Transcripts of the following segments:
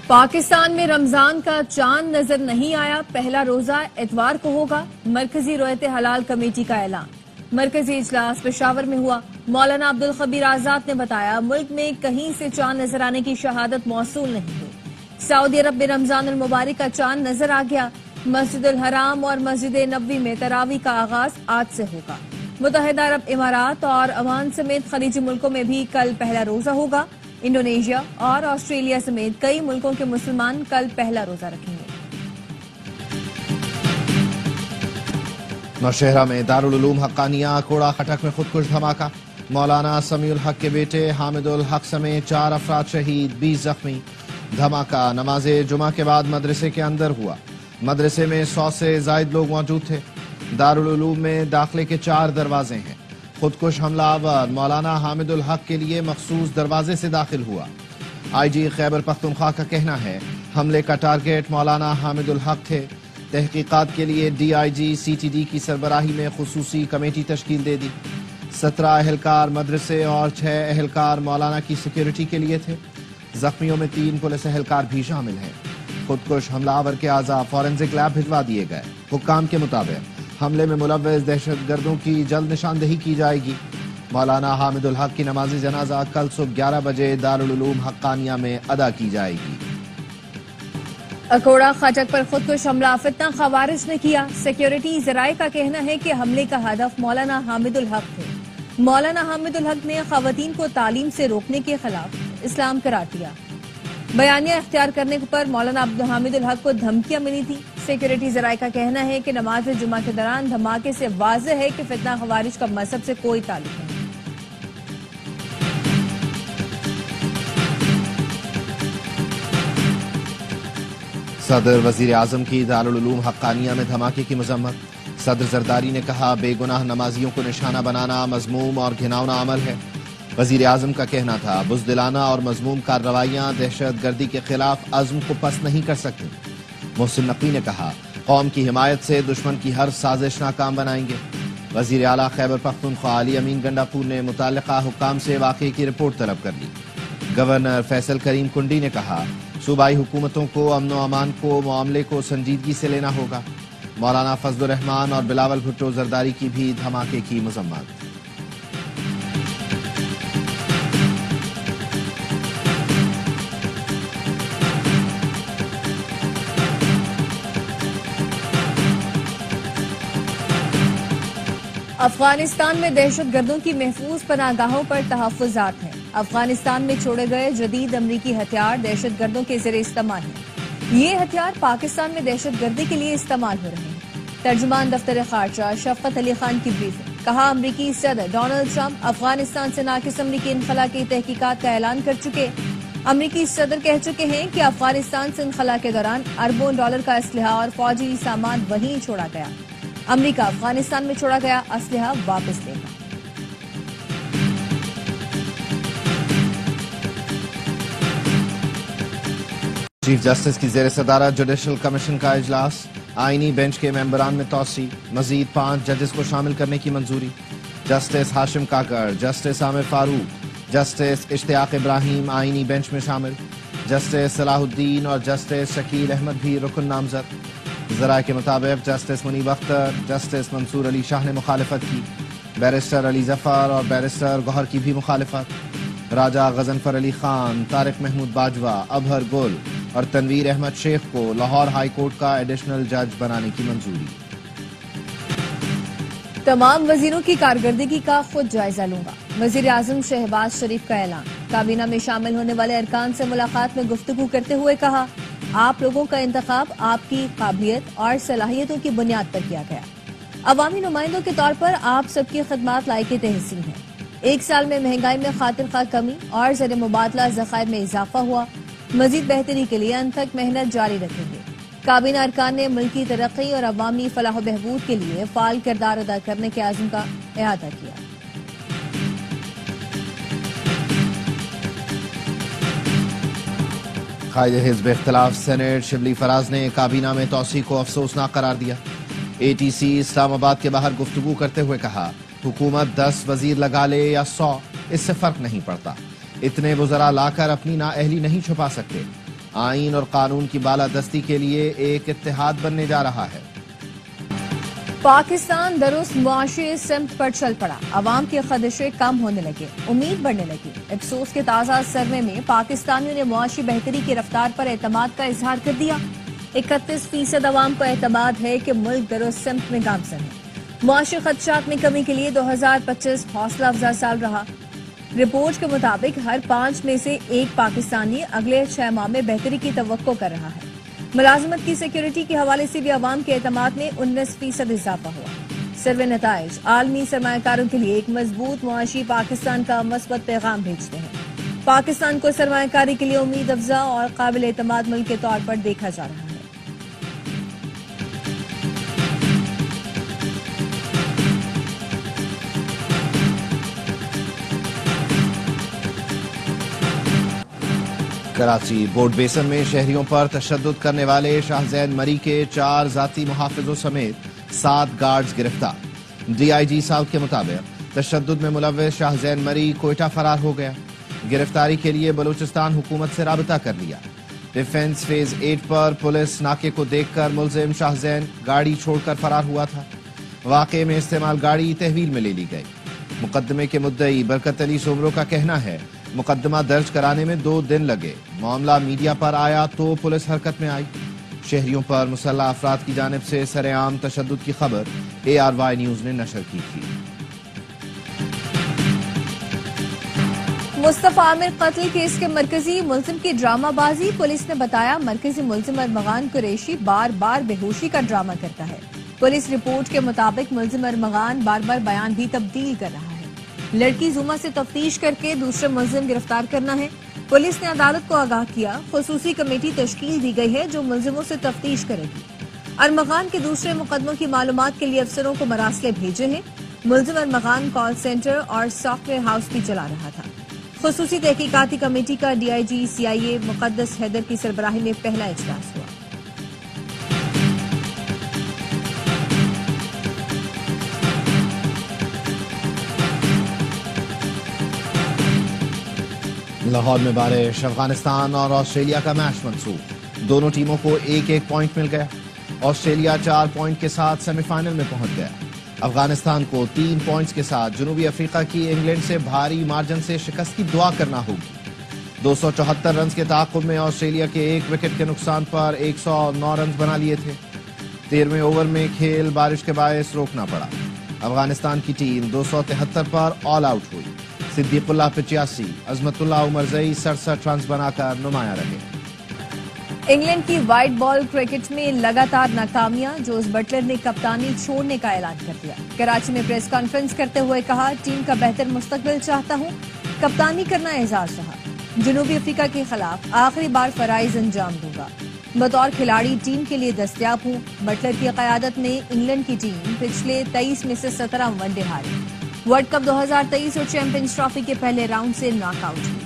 پاکستان میں رمضان کا چاند نظر نہیں آیا، پہلا روزہ اتوار کو ہوگا، مرکزی رویت حلال کمیٹی کا اعلان۔ مرکزی اجلاس پشاور میں ہوا، مولانا عبدالخبیر آزاد نے بتایا ملک میں کہیں سے چاند نظر آنے کی شہادت موصول نہیں ہوئی۔ سعودی عرب میں رمضان المبارک کا چاند نظر آ گیا، مسجد الحرام اور مسجد نبوی میں تراویح کا آغاز آج سے ہوگا۔ متحدہ عرب امارات اور عمان سمیت خلیجی ملکوں میں بھی کل پہلا روزہ ہوگا۔ انڈونیشیا اور آسٹریلیا سمیت کئی ملکوں کے مسلمان کل پہلا روزہ رکھیں گے۔ نوشہرہ میں دارالعلوم حقانیہ کوڑا خٹک میں خودکش دھماکہ، مولانا سمیع الحق کے بیٹے حامد الحق سمیت 4 افراد شہید، 20 زخمی۔ دھماکہ نماز جمعہ کے بعد مدرسے کے اندر ہوا، مدرسے میں 100 سے زائد لوگ موجود تھے۔ دارالعلوم میں داخلے کے 4 دروازے ہیں۔ خودکش حملہ آور مولانا حامد الحق کے لیے مخصوص دروازے سے داخل ہوا۔ آئی جی خیبر پختونخوا کا کہنا ہے حملے کا ٹارگیٹ مولانا حامد الحق تھے۔ تحقیقات کے لیے D I G C T D کی سربراہی میں خصوصی کمیٹی تشکیل دے دی۔ 17 اہلکار مدرسے اور 6 اہلکار مولانا کی سیکیورٹی کے لیے تھے۔ زخمیوں میں 3 پولیس اہلکار بھی شامل ہیں۔ خودکش حملہ آور کے اعضاء فورنزک لیب بھجوا دیے گئے۔ حکام کے مطابق حملے میں ملوث دہشت گردوں کی جلد نشاندہی کی جائے گی۔ مولانا حامد الحق کی نماز جنازہ کل صبح 11 بجے دارالعلوم حقانیہ میں ادا کی جائے گی۔ اکوڑا خٹک پر خودکش حملہ فتنہ خوارج نے کیا۔ سیکیورٹی ذرائع کا کہنا ہے کہ حملے کا ہدف مولانا حامد الحق تھے۔ مولانا حامد الحق نے خواتین کو تعلیم سے روکنے کے خلاف اسلام قرار دیا۔ بیانیہ اختیار کرنے پر مولانا عبدالحامد الحق کو دھمکیاں ملی تھی۔ سیکیورٹی ذرائع کا کہنا ہے کہ نماز جمعہ کے دوران دھماکے سے واضح ہے کہ فتنہ خوارج کا مذہب سے کوئی تعلق نہیں۔ صدر وزیر اعظم کی دارالعلوم حقانیہ میں دھماکے کی مذمت۔ صدر زرداری نے کہا بے گناہ نمازیوں کو نشانہ بنانا مذموم اور گھناؤنا عمل ہے۔ وزیر اعظم کا کہنا تھا بزدلانہ اور مذموم کارروائیاں دہشت گردی کے خلاف عزم کو پست نہیں کر سکتی۔ محسن نقوی نے کہا قوم کی حمایت سے دشمن کی ہر سازش ناکام بنائیں گے۔ وزیر اعلیٰ خیبر پختونخوا علی امین گنڈاپور نے متعلقہ حکام سے واقعے کی رپورٹ طلب کر لی۔ گورنر فیصل کریم کنڈی نے کہا صوبائی حکومتوں کو امن و امان کو معاملے کو سنجیدگی سے لینا ہوگا۔ مولانا فضل الرحمان اور بلاول بھٹو زرداری کی بھی دھماکے کی مذمت۔ افغانستان میں دہشت گردوں کی محفوظ پناہ گاہوں پر تحفظات ہیں۔ افغانستان میں چھوڑے گئے جدید امریکی ہتھیار دہشت گردوں کے زیر استعمال ہیں۔ یہ ہتھیار پاکستان میں دہشت گردی کے لیے استعمال ہو رہے ہیں۔ ترجمان دفتر خارجہ شفقت علی خان کی بریفنگ، کہا امریکی صدر ڈونلڈ ٹرمپ افغانستان سے ناقص امریکی انخلا کی تحقیقات کا اعلان کر چکے۔ امریکی صدر کہہ چکے ہیں کہ افغانستان سے انخلا کے دوران اربوں ڈالر کا اسلحہ اور فوجی سامان وہیں چھوڑا گیا۔ امریکہ افغانستان میں چھوڑا گیا اسلحہ واپس لے گا۔ چیف جسٹس کی زیر صدارت جوڈیشل کمیشن کا اجلاس، آئینی بینچ کے ممبران میں توسیع، مزید 5 ججز کو شامل کرنے کی منظوری۔ جسٹس ہاشم کاکڑ، جسٹس عامر فاروق، جسٹس اشتیاق ابراہیم آئینی بینچ میں شامل۔ جسٹس صلاح الدین اور جسٹس شکیل احمد بھی رکن نامزد۔ ذرائع کے مطابق جسٹس منیب اختر، جسٹس منصور علی شاہ نے مخالفت کی۔ بیرسٹر علی ظفر اور بیرسٹر گوہر کی بھی مخالفت۔ راجہ غضنفر علی خان، طارق محمود باجوہ، ابہر گل اور تنویر احمد شیخ کو لاہور ہائی کورٹ کا ایڈیشنل جج بنانے کی منظوری۔ تمام وزیروں کی کارکردگی کا خود جائزہ لوں گا، وزیر اعظم شہباز شریف کا اعلان۔ کابینہ میں شامل ہونے والے ارکان سے ملاقات میں گفتگو کرتے ہوئے کہا آپ لوگوں کا انتخاب آپ کی قابلیت اور صلاحیتوں کی بنیاد پر کیا گیا۔ عوامی نمائندوں کے طور پر آپ سب کی خدمات لائق تحسین ہیں۔ 1 سال میں مہنگائی میں خاطر خواہ کمی اور زر مبادلہ ذخائر میں اضافہ ہوا۔ مزید بہتری کے لیے انتھک محنت جاری رکھیں گے۔ کابینہ ارکان نے ملکی ترقی اور عوامی فلاح و بہبود کے لیے فعال کردار ادا کرنے کے عزم کا احاطہ کیا۔ قائد حزب اختلاف سینیٹ شبلی فراز نے کابینہ میں توسیع کو افسوسناک قرار دیا۔ اے ٹی سی اسلام آباد کے باہر گفتگو کرتے ہوئے کہا حکومت 10 وزیر لگا لے یا 100 اس سے فرق نہیں پڑتا، اتنے وزراء لا کر اپنی نااہلی نہیں چھپا سکتے۔ آئین اور قانون کی بالادستی کے لیے ایک اتحاد بننے جا رہا ہے۔ پاکستان درست معاشی سمت پر چل پڑا، عوام کے خدشے کم ہونے لگے، امید بڑھنے لگی۔ افسوس کے تازہ سروے میں پاکستانیوں نے معاشی بہتری کی رفتار پر اعتماد کا اظہار کر دیا۔ 31% عوام کو اعتماد ہے کہ ملک درست سمت میں گامزن ہے۔ معاشی خدشات میں کمی کے لیے 2025 حوصلہ افزا سال رہا۔ رپورٹ کے مطابق ہر 5 میں سے ایک پاکستانی اگلے 6 ماہ میں بہتری کی توقع کر رہا ہے۔ ملازمت کی سیکیورٹی کے حوالے سے بھی عوام کے اعتماد میں 19% اضافہ ہوا۔ سروے نتائج عالمی سرمایہ کاروں کے لیے ایک مضبوط معاشی پاکستان کا مثبت پیغام بھیجتے ہیں۔ پاکستان کو سرمایہ کاری کے لیے امید افزا اور قابل اعتماد ملک کے طور پر دیکھا جا رہا ہے۔ کراچی بورڈ بیسن میں شہریوں پر تشدد کرنے والے شاہ زین مری کے 4 ذاتی محافظوں سمیت 7 گارڈز گرفتار۔ ڈی آئی جی ساؤتھ کے مطابق تشدد میں ملوث شاہ زین مری کوئٹہ فرار ہو گیا۔ گرفتاری کے لیے بلوچستان حکومت سے رابطہ کر لیا۔ ڈیفنس فیز 8 پر پولیس ناکے کو دیکھ کر ملزم شاہ زین گاڑی چھوڑ کر فرار ہوا تھا۔ واقعے میں استعمال گاڑی تحویل میں لے لی گئی۔ مقدمے کے مدعی برکت علی سومرو کا کہنا ہے مقدمہ درج کرانے میں 2 دن لگے۔ معاملہ میڈیا پر آیا تو پولیس حرکت میں آئی۔ شہریوں پر مسلح افراد کی جانب سے سرعام تشدد کی خبر ARY نیوز نے نشر کی تھی۔ مصطفیٰ عامر قتل کیس کے مرکزی ملزم کی ڈرامہ بازی، پولیس نے بتایا مرکزی ملزم ارمغان قریشی بار بار بے ہوشی کا ڈرامہ کرتا ہے۔ پولیس رپورٹ کے مطابق ملزم ارمغان بار بار بیان بھی تبدیل کر رہا ہے۔ لڑکی زوما سے تفتیش کر کے دوسرے ملزم گرفتار کرنا ہے۔ پولیس نے عدالت کو آگاہ کیا، خصوصی کمیٹی تشکیل دی گئی ہے جو ملزموں سے تفتیش کرے گی۔ ارمغان کے دوسرے مقدموں کی معلومات کے لیے افسروں کو مراسلے بھیجے ہیں۔ ملزم ارمغان کال سینٹر اور سافٹ ویئر ہاؤس بھی چلا رہا تھا۔ خصوصی تحقیقاتی کمیٹی کا DIG CIA مقدس حیدر کی سربراہی میں پہلا اجلاس ہوا۔ لاہور میں بارش، افغانستان اور آسٹریلیا کا میچ منسوخ، دونوں ٹیموں کو 1-1 پوائنٹ مل گیا۔ آسٹریلیا 4 پوائنٹ کے ساتھ سیمی فائنل میں پہنچ گیا۔ افغانستان کو 3 پوائنٹس کے ساتھ جنوبی افریقہ کی انگلینڈ سے بھاری مارجن سے شکست کی دعا کرنا ہوگی۔ 274 رنز کے تعاقب میں آسٹریلیا کے 1 وکٹ کے نقصان پر 109 رنز بنا لیے تھے۔ 13ویں اوور میں کھیل بارش کے باعث روکنا پڑا۔ افغانستان کی ٹیم 273 پر آل آؤٹ ہوئی۔ صدیق اللہ 85، عظمت اللہ عمرزئی 67 رنز بنا کر نمایاں رہے۔ انگلینڈ کی وائٹ بال کرکٹ میں لگاتار ناکامیاں، جوز بٹلر نے کپتانی چھوڑنے کا اعلان کر دیا۔ کراچی میں پریس کانفرنس کرتے ہوئے کہا ٹیم کا بہتر مستقبل چاہتا ہوں، کپتانی کرنا اعزاز رہا، جنوبی افریقہ کے خلاف آخری بار فرائض انجام دوں گا، بطور کھلاڑی ٹیم کے لیے دستیاب ہوں۔ بٹلر کی قیادت میں انگلینڈ کی ٹیم پچھلے 23 میں سے 17 ون ڈے ہاری، ورلڈ کپ 2023 اور چیمپئنز ٹرافی کے پہلے راؤنڈ سے ناک آؤٹ ہوئی۔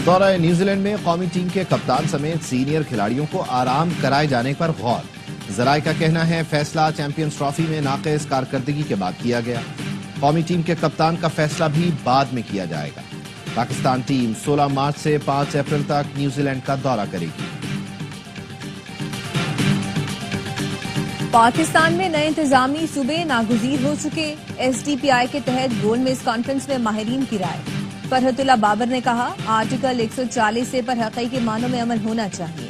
دورہ نیوزی لینڈ میں قومی ٹیم کے کپتان سمیت سینئر کھلاڑیوں کو آرام کرائے جانے پر غور، ذرائع کا کہنا ہے فیصلہ چیمپئنز ٹرافی میں ناقص کارکردگی کے بعد کیا گیا۔ قومی ٹیم کے کپتان کا فیصلہ بھی بعد میں کیا جائے گا۔ پاکستان ٹیم 16 مارچ سے 5 اپریل تک نیوزی لینڈ کا دورہ کرے گی۔ پاکستان میں نئے انتظامی صوبے ناگزیر ہو چکے، SDPI کے تحت گول میز کانفرنس میں ماہرین کی رائے۔ فرحت اللہ بابر نے کہا آرٹیکل 140 سے پر حقیقی معنوں میں عمل ہونا چاہیے۔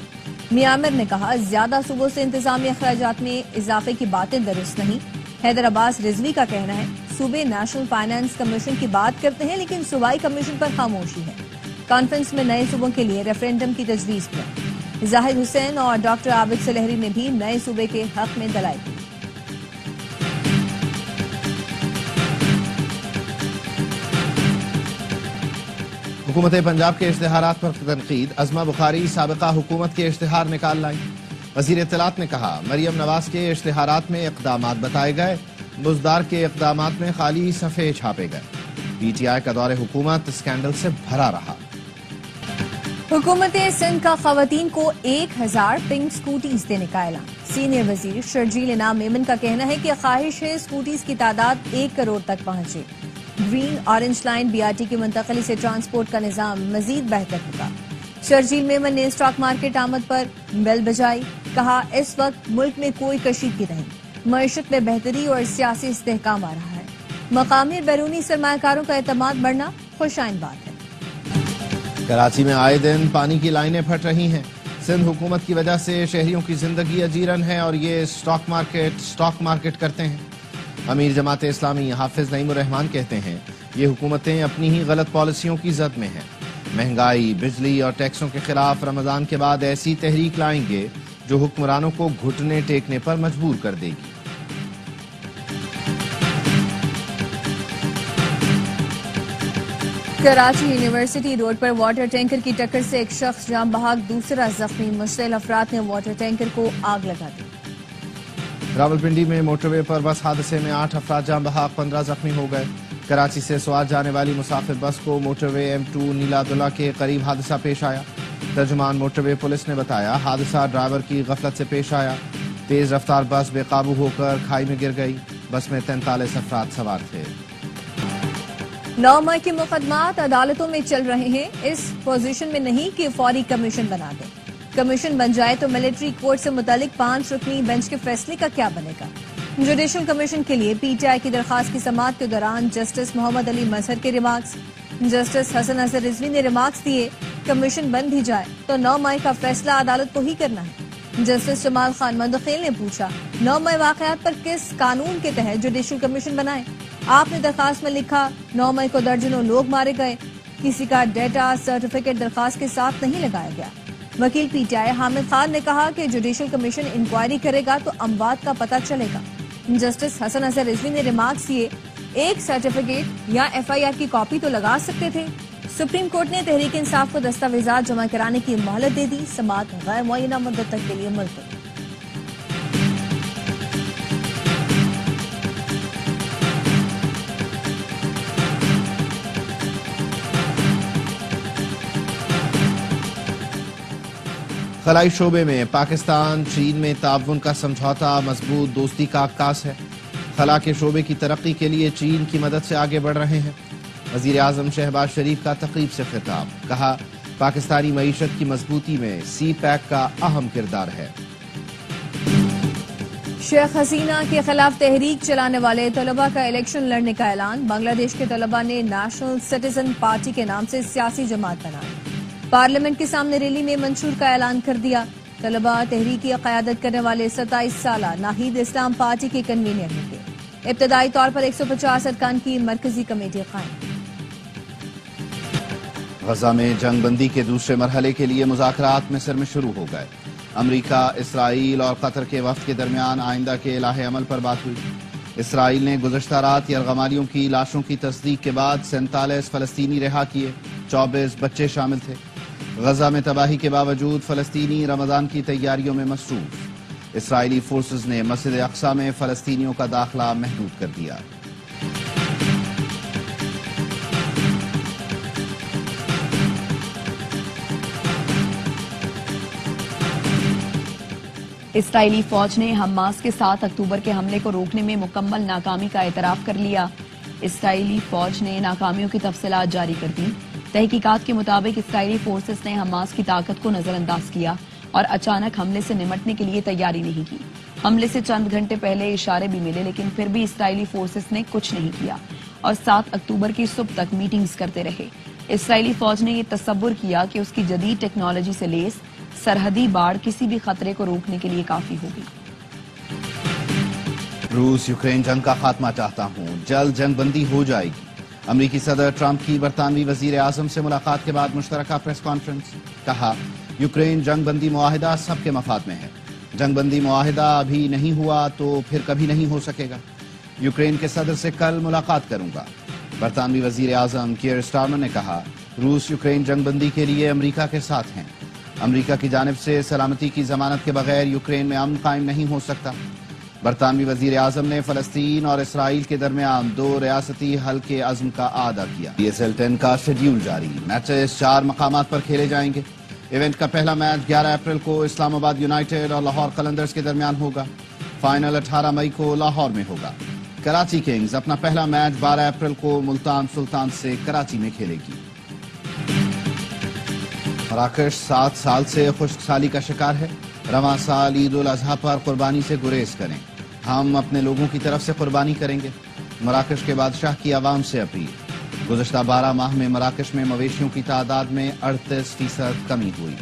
میامر نے کہا زیادہ صوبوں سے انتظامی اخراجات میں اضافے کی باتیں درست نہیں۔ حیدر عباس رضوی کا کہنا ہے صوبے نیشنل فائنانس کمیشن کی بات کرتے ہیں لیکن صوبائی کمیشن پر خاموشی ہے۔ کانفرنس میں نئے صوبوں کے لیے ریفرینڈم کی تجویز کی۔ زاہد حسین اور ڈاکٹر عابد سلہری نے بھی نئے صوبے کے حق میں دلائل دی۔ حکومت پنجاب کے اشتہارات پر تنقید، عظمہ بخاری سابقہ حکومت کے اشتہار نکال لائیں۔ وزیر اطلاعات نے کہا مریم نواز کے اشتہارات میں اقدامات بتائے گئے، بزدار کے اقدامات میں خالی صفحے چھاپے گئے۔ PTI کا دور حکومت اسکینڈل سے بھرا رہا۔ حکومت سندھ کا خواتین کو 1000 پنک سکوٹیز دینے کا اعلان۔ سینئر وزیر شرجیل انعام میمن کا کہنا ہے کہ خواہش ہے سکوٹیز کی تعداد 1 کروڑ تک پہنچے۔ گرین آرنج لائن BRT کی منتقلی سے ٹرانسپورٹ کا نظام مزید بہتر ہوگا۔ شرجیل میمن نے اسٹاک مارکیٹ آمد پر بیل بجائی، کہا اس وقت ملک میں کوئی کشیدگی نہیں، معیشت میں بہتری اور سیاسی استحکام آ رہا ہے، مقامی اور بیرونی سرمایہ کاروں کا اعتماد بڑھنا خوش آئند بات ہے۔ کراچی میں آئے دن پانی کی لائنیں پھٹ رہی ہیں۔ سندھ حکومت کی وجہ سے شہریوں کی زندگی اجیرن ہے اور یہ اسٹاک مارکیٹ کرتے ہیں۔ امیر جماعت اسلامی حافظ نعیم الرحمان کہتے ہیں یہ حکومتیں اپنی ہی غلط پالیسیوں کی زد میں ہیں۔ مہنگائی، بجلی اور ٹیکسوں کے خلاف رمضان کے بعد ایسی تحریک لائیں گے جو حکمرانوں کو گھٹنے ٹیکنے پر مجبور کر دے گی۔ کراچی یونیورسٹی روڈ پر واٹر ٹینکر کی ٹکر سے ایک شخص جاں بحق، دوسرا زخمی، مشتعل افراد نے واٹر ٹینکر کو آگ لگا دی۔ راولپنڈی میں موٹر وے پر بس حادثے میں 8 افراد جاں بحق، 15 زخمی ہو گئے۔ کراچی سے سوات جانے والی مسافر بس کو موٹر وے M2 نیلا دلہ کے قریب حادثہ پیش آیا۔ ترجمان موٹر وے پولیس نے بتایا حادثہ ڈرائیور کی غفلت سے پیش آیا۔ تیز رفتار بس بے قابو ہو کر کھائی میں گر گئی۔ بس میں 43 افراد سوار تھے۔ 9 مئی کے مقدمات عدالتوں میں چل رہے ہیں، اس پوزیشن میں نہیں کہ فوری کمیشن بنا دیں۔ کمیشن بن جائے تو ملٹری کورٹ سے متعلق 5 رکنی بینچ کے فیصلے کا کیا بنے گا؟ جوڈیشل کمیشن کے لیے PTI کی درخواست کی سماعت کے دوران جسٹس محمد علی مظہر کے ریمارکس، جسٹس حسن اظہر رضوی نے ریمارکس دیے کمیشن بن بھی جائے تو 9 مئی کا فیصلہ عدالت کو ہی کرنا ہے۔ جسٹس جمال خان مندخیل نے پوچھا 9 مئی واقعات پر کس قانون کے تحت جوڈیشل کمیشن بنائے؟ آپ نے درخواست میں لکھا 9 مئی کو درجنوں لوگ مارے گئے، کسی کا ڈیٹا سرٹیفکیٹ درخواست کے ساتھ نہیں لگایا گیا۔ وکیل PTI حامد خان نے کہا کہ جوڈیشل کمیشن انکوائری کرے گا تو اموات کا پتہ چلے گا۔ جسٹس حسن اظہر رضوی نے ریمارکس دیے ایک سرٹیفکیٹ یا FIR کی کاپی تو لگا سکتے تھے۔ سپریم کورٹ نے تحریک انصاف کو دستاویزات جمع کرانے کی مہلت دے دی، سماعت غیر معینہ مدت تک کے لیے ملتوی۔ خلائی شعبے میں پاکستان چین میں تعاون کا سمجھوتا مضبوط دوستی کا عکاس ہے۔ خلا کے شعبے کی ترقی کے لیے چین کی مدد سے آگے بڑھ رہے ہیں۔ وزیر اعظم شہباز شریف کا تقریب سے خطاب، کہا پاکستانی معیشت کی مضبوطی میں CPEC کا اہم کردار ہے۔ شیخ حسینہ کے خلاف تحریک چلانے والے طلباء کا الیکشن لڑنے کا اعلان، بنگلہ دیش کے طلباء نے نیشنل سٹیزن پارٹی کے نام سے سیاسی جماعت بنائی، پارلیمنٹ کے سامنے ریلی میں منشور کا اعلان کر دیا۔ طلباء تحریک کی قیادت کرنے والے 27 سالہ ناہید اسلام پارٹی کے کنوینر ہوں گے۔ ابتدائی طور پر 150 ارکان کی مرکزی کمیٹی قائم۔ غزہ میں جنگ بندی کے دوسرے مرحلے کے لیے مذاکرات مصر میں شروع ہو گئے۔ امریکہ، اسرائیل اور قطر کے وفد کے درمیان آئندہ کے الہ عمل پر بات ہوئی۔ اسرائیل نے گزشتہ رات یرغمالیوں کی لاشوں کی تصدیق کے بعد 47 فلسطینی رہا کیے، 24 بچے شامل تھے۔ غزہ میں تباہی کے باوجود فلسطینی رمضان کی تیاریوں میں مصروف۔ اسرائیلی فورسز نے مسجد اقصی میں فلسطینیوں کا داخلہ محدود کر دیا۔ اسرائیلی فوج نے حماس کے 7 اکتوبر کے حملے کو روکنے میں مکمل ناکامی کا اعتراف کر لیا۔ اسرائیلی فوج نے ناکامیوں کی تفصیلات جاری کر دی۔ تحقیقات کے مطابق اسرائیلی فورسز نے حماس کی طاقت کو نظر انداز کیا اور اچانک حملے سے نمٹنے کے لیے تیاری نہیں کی۔ حملے سے چند گھنٹے پہلے اشارے بھی ملے لیکن پھر بھی اسرائیلی فورسز نے کچھ نہیں کیا اور 7 اکتوبر کی صبح تک میٹنگز کرتے رہے۔ اسرائیلی فوج نے یہ تصور کیا کہ اس کی جدید ٹیکنالوجی سے لیس سرحدی باڑ کسی بھی خطرے کو روکنے کے لیے کافی ہوگی۔ روس یوکرین جنگ کا خاتمہ چاہتا ہوں، جلد جنگ بندی ہو جائے گی۔ امریکی صدر ٹرمپ کی برطانوی وزیر اعظم سے ملاقات کے بعد مشترکہ پریس کانفرنس، کہا یوکرین جنگ بندی معاہدہ سب کے مفاد میں ہے۔ جنگ بندی معاہدہ ابھی نہیں ہوا تو پھر کبھی نہیں ہو سکے گا۔ یوکرین کے صدر سے کل ملاقات کروں گا۔ برطانوی وزیر اعظم کیئر سٹارمر نے کہا روس یوکرین جنگ بندی کے لیے امریکہ کے ساتھ ہیں۔ امریکہ کی جانب سے سلامتی کی ضمانت کے بغیر یوکرین میں امن قائم نہیں ہو سکتا۔ برطانوی وزیر اعظم نے فلسطین اور اسرائیل کے درمیان 2 ریاستی حل کے عزم کا اعادہ کیا۔ PSL 10 کا شیڈیول جاری، میچز 4 مقامات پر کھیلے جائیں گے۔ ایونٹ کا پہلا میچ 11 اپریل کو اسلام آباد یونائیٹڈ اور لاہور قلندرز کے درمیان ہوگا۔ فائنل 18 مئی کو لاہور میں ہوگا۔ کراچی کنگز اپنا پہلا میچ 12 اپریل کو ملتان سلطان سے کراچی میں کھیلے گی۔ مراکش 7 سال سے خشک سالی کا شکار ہے۔ رواں سال عید الاضحیٰ پر قربانی سے گریز کریں، ہم اپنے لوگوں کی طرف سے قربانی کریں گے، مراکش کے بادشاہ کی عوام سے اپیل۔ گزشتہ 12 ماہ میں مراکش میں مویشیوں کی تعداد میں 38% کمی ہوئی۔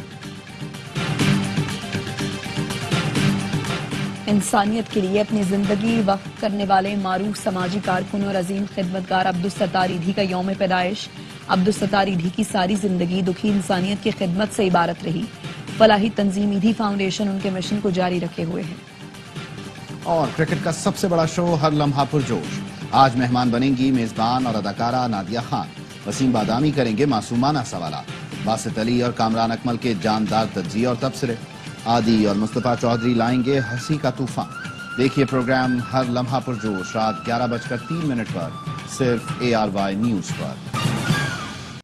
انسانیت کے لیے اپنی زندگی وقف کرنے والے معروف سماجی کارکن اور عظیم خدمتگار عبدالستار ایدھی کا یوم پیدائش۔ عبدالستار ایدھی کی ساری زندگی دکھی انسانیت کی خدمت سے عبارت رہی۔ فلاحی تنظیم ایدھی فاؤنڈیشن ان کے مشن کو جاری رکھے ہوئے ہے۔ اور کرکٹ کا سب سے بڑا شو ہر لمحہ پرجوش، آج مہمان بنیں گی میزبان اور اداکارہ نادیہ خان۔ وسیم بادامی کریں گے معصومانہ سوالات، باسط علی اور کامران اکمل کے جاندار تجزیے اور تبصرے، عادی اور مصطفیٰ چودھری لائیں گے ہنسی کا طوفان۔ دیکھیے پروگرام ہر لمحہ پرجوش رات 11:03 پر صرف ARY نیوز پر۔